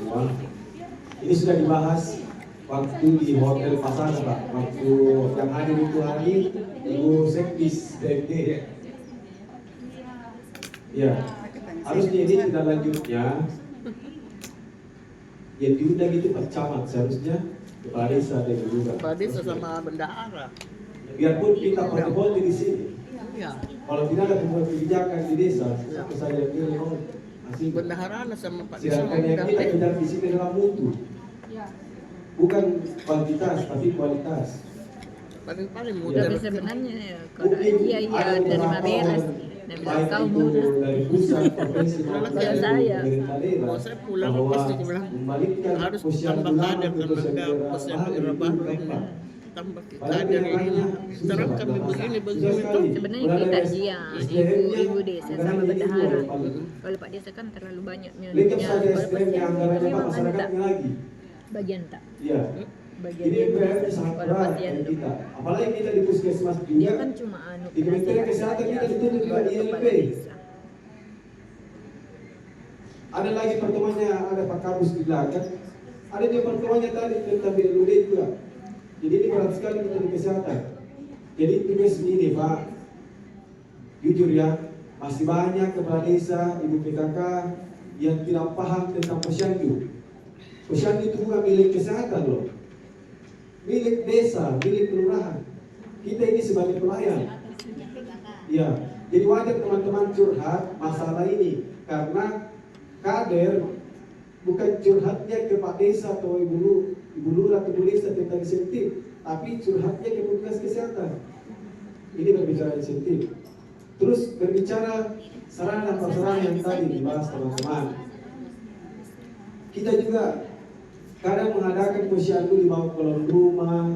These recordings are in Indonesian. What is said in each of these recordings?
semua. Ini sudah dibahas waktu di Hotel Pasar, Pak. Waktu yang hadir itu hari Ibu Sekdis DFD. Ya, harusnya ini tidak lanjutnya. Yang diundang itu Pak Camat, seharusnya Kepala Desa dan juga. Kepala Desa sama bendahara. Biarpun kita portfolio di sini. Iya. Kalau tidak ada pembuat kebijakan di desa, satu saja yang masih Bendahara sama Pak Desa. sedangkan yang kita kejar di sini adalah mutu, bukan kuantitas tapi kualitas. Paling mudah. Tapi sebenarnya ya, kalau dia terima beres dan bilang kau mudah. Dari pusat provinsi Kalau saya, Kalau saya pulang pasti aku bilang harus tambah kader tenaga posyandu baru. Tambah kader ini. Sekarang kami begini itu. Sebenarnya kita dia ibu desa sama bendahara. Kalau Pak Desa kan terlalu banyak lengkap miliknya. saja Kalau SDM yang anggarannya Pak memang masyarakatnya ada lagi. bagian tak. Iya. Bagian Ini ibu PR desa sangat kalau berat pasien bagi tuh. kita. Apalagi kita di puskesmas Dia juga. kan cuma Di Kementerian Kesehatan kita dituntut juga ILP. Ada lagi pertemuannya, ada Pak Kabus di belakang. Ada dia pertemuannya tadi tentang BLUD juga. Jadi ini berat sekali kita di kesehatan. Jadi tugas ini Pak, jujur ya, masih banyak kepala desa, ibu PKK yang tidak paham tentang posyandu. Posyandu itu bukan milik kesehatan loh, milik desa, milik kelurahan. Kita ini sebagai pelayan. Ya, jadi wajar teman-teman curhat masalah ini karena kader bukan curhatnya ke Pak Desa atau Ibu Lurah atau Ibu Desa tentang insentif, tapi curhatnya ke petugas kesehatan. Ini berbicara insentif. Terus berbicara sarana dan prasarana yang tadi dibahas teman-teman. Kita juga kadang mengadakan posyandu di bawah kolong rumah.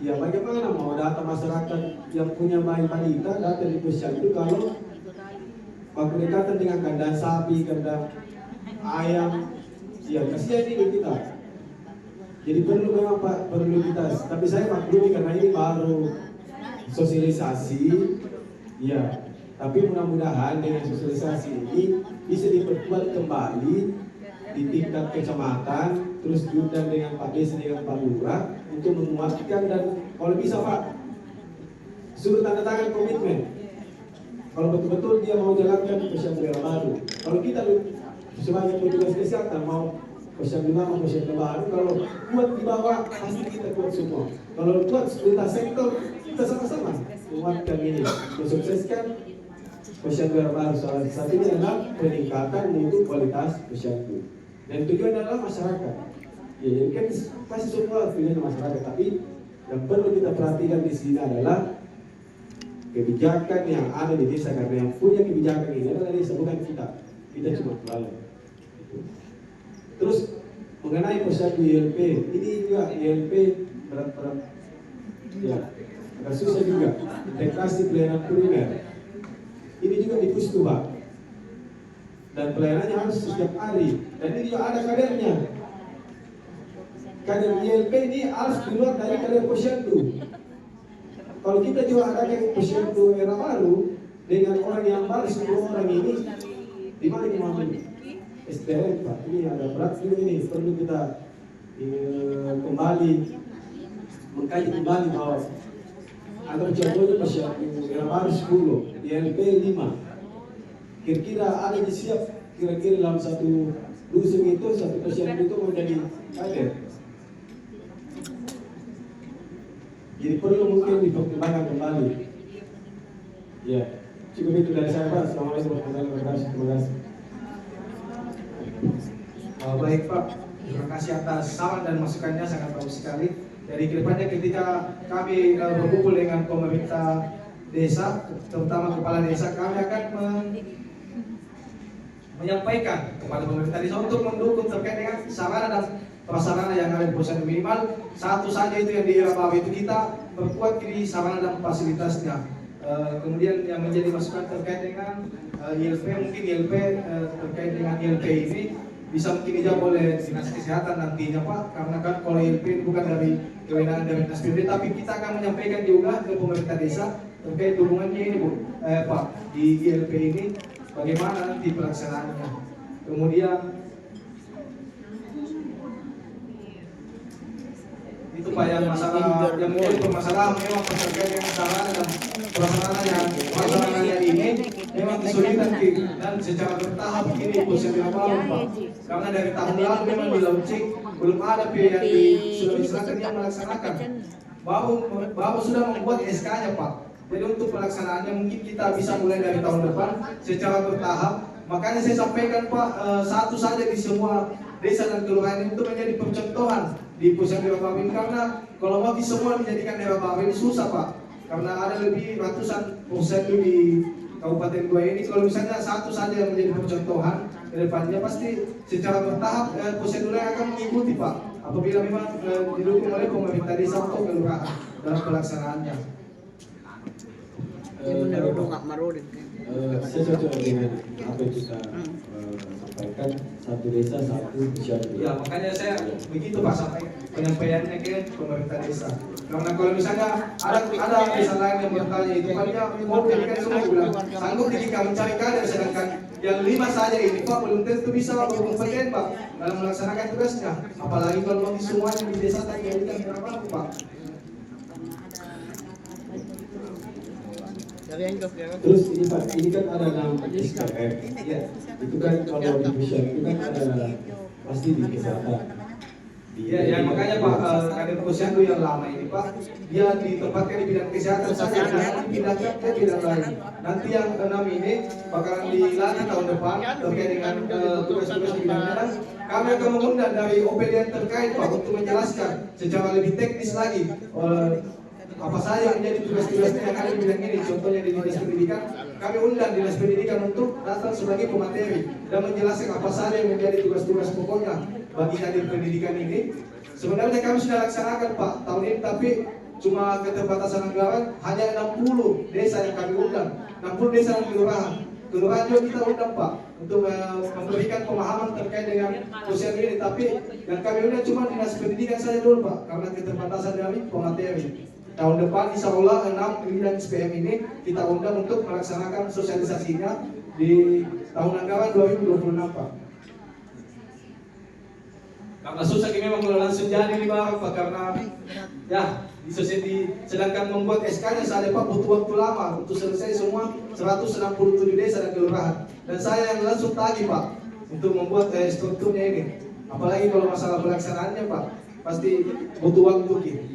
Ya bagaimana mau data masyarakat yang punya bayi balita data di posyandu kalau berdekatan dengan kandang sapi, kandang ayam, ya kasihan ini kita. Jadi perlu memang Pak, perlu kita. Tapi saya maklumi karena ini baru sosialisasi, ya. Tapi mudah-mudahan dengan sosialisasi ini bisa diperkuat kembali di tingkat kecamatan, terus diundang dengan Pak Desa dengan Pak Lurah untuk menguatkan dan kalau bisa Pak suruh tanda tangan komitmen. Kalau betul-betul dia mau jalankan posyandu yang baru. Kalau kita sebagai petugas kesehatan mau posyandu lama, posyandu baru, kalau kuat di bawah pasti kita kuat semua. Kalau kuat lintas sektor kita sama-sama menguatkan ini, mensukseskan posyandu yang baru. Salah satunya adalah peningkatan mutu kualitas posyandu. Dan tujuan adalah masyarakat. Ya, jadi kan pasti semua tujuan masyarakat, tapi yang perlu kita perhatikan di sini adalah kebijakan yang ada di desa, karena yang punya kebijakan ini adalah desa, bukan kita. Kita cuma pelayan. Terus mengenai posyandu ILP, ini juga ILP berat-berat, ya agak susah juga. Integrasi pelayanan primer, ini juga di Pustu Pak, dan pelayanannya harus setiap hari. Dan ini juga ada kadernya. Kader ILP ini harus keluar dari kader posyandu. Kalau kita juga ada yang posyandu era baru dengan orang yang baru, semua orang ini di mana mau SDM Pak, ini ada berat juga ini, perlu kita kembali mengkaji kembali bahwa ada contohnya posyandu era baru 10, ILP 5. Kira-kira ada di siap kira-kira dalam satu dusun itu, satu posyandu itu menjadi kader. Jadi perlu mungkin dipertimbangkan kembali. Ya, cukup itu dari saya Pak. Assalamualaikum warahmatullahi wabarakatuh. Terima kasih. Baik Pak, terima kasih atas saran dan masukannya, sangat bagus sekali. Jadi kedepannya ketika kami berkumpul dengan pemerintah desa, terutama kepala desa, kami akan menyampaikan kepada pemerintah desa untuk mendukung terkait dengan sarana dan prasarana yang ada di posyandu. Minimal satu saja itu yang di era baru itu kita berkuat di sarana dan fasilitasnya. Kemudian yang menjadi masukan terkait dengan ILP, mungkin ILP terkait dengan ILP ini bisa mungkin dijawab oleh dinas kesehatan nantinya Pak, karena kan kalau ILP bukan dari kewenangan dari dinas PB, tapi kita akan menyampaikan juga ke pemerintah desa terkait hubungannya ini Bu, Pak, di ILP ini bagaimana nanti pelaksanaannya. Kemudian masalah yang menjadi permasalahan memang terkait dengan sarana dan prasarananya ini memang kesulitan dan secara bertahap ini proses dilakukan Pak. Karena dari tahun lalu memang di launching belum ada yang di Sulawesi Selatan yang melaksanakan. Baru sudah membuat SK-nya Pak. Jadi untuk pelaksanaannya mungkin kita bisa mulai dari tahun depan secara bertahap. Makanya saya sampaikan Pak, satu saja di semua desa dan kelurahan itu menjadi percontohan di pusat daerah Babin, karena kalau bagi semua dijadikan daerah Babin susah Pak. Karena ada lebih ratusan posyandu di Kabupaten Goa ini. Kalau misalnya satu saja yang menjadi percontohan ke depannya pasti secara bertahap posyandu yang akan mengikuti Pak. Apabila memang didukung oleh pemerintah desa atau kelurahan dalam pelaksanaannya. Menurut nggak marudin kan. Saya cocok dengan apa yang kita sampaikan, satu desa satu posyandu. Ya makanya saya begitu Pak sampai penyampaiannya ke pemerintah desa. Karena kalau misalnya ada desa lain yang bertanya itu Pak, dia mau pendidikan semua bilang sanggup jika mencari kader, sedangkan yang 5 saja ini Pak belum tentu bisa berkompeten Pak dalam melaksanakan tugasnya. Apalagi kalau bagi semuanya di desa tadi berapa Pak. Terus ini Pak, ini kan ada nama SKF. Ya, itu kan kalau di posyandu itu kan ada pasti di kesehatan. Iya, ya makanya Pak, kader posyandu yang lama ini Pak, dia ditempatkan di bidang kesehatan saja, dan bidangnya ke bidang lain. Nanti yang 6 ini bakalan dilatih tahun depan terkait dengan tugas-tugas di bidangnya. Dan kami akan mengundang dari OPD yang terkait Pak untuk menjelaskan secara lebih teknis lagi apa saja yang menjadi tugas-tugasnya yang ada di bidang ini. Contohnya di dinas pendidikan, kami undang dinas pendidikan untuk datang sebagai pemateri dan menjelaskan apa saja yang menjadi tugas-tugas pokoknya bagi kader pendidikan ini. Sebenarnya kami sudah laksanakan Pak tahun ini, tapi cuma keterbatasan anggaran hanya 60 desa yang kami undang, 60 desa dan kelurahan. Kelurahan juga kita undang Pak untuk memberikan pemahaman terkait dengan posyandu ini, tapi yang kami undang cuma dinas pendidikan saja dulu Pak karena keterbatasan dari pemateri. Tahun depan insya Allah 6 bidang SPM ini kita undang untuk melaksanakan sosialisasinya di tahun anggaran 2026 Pak. Karena susah memang kalau langsung jadi nih Pak, karena ya sedangkan membuat SK-nya saja Pak butuh waktu lama untuk selesai semua 167 desa dan kelurahan. Dan saya yang langsung tagih Pak untuk membuat strukturnya ini. Apalagi kalau masalah pelaksanaannya Pak pasti butuh waktu.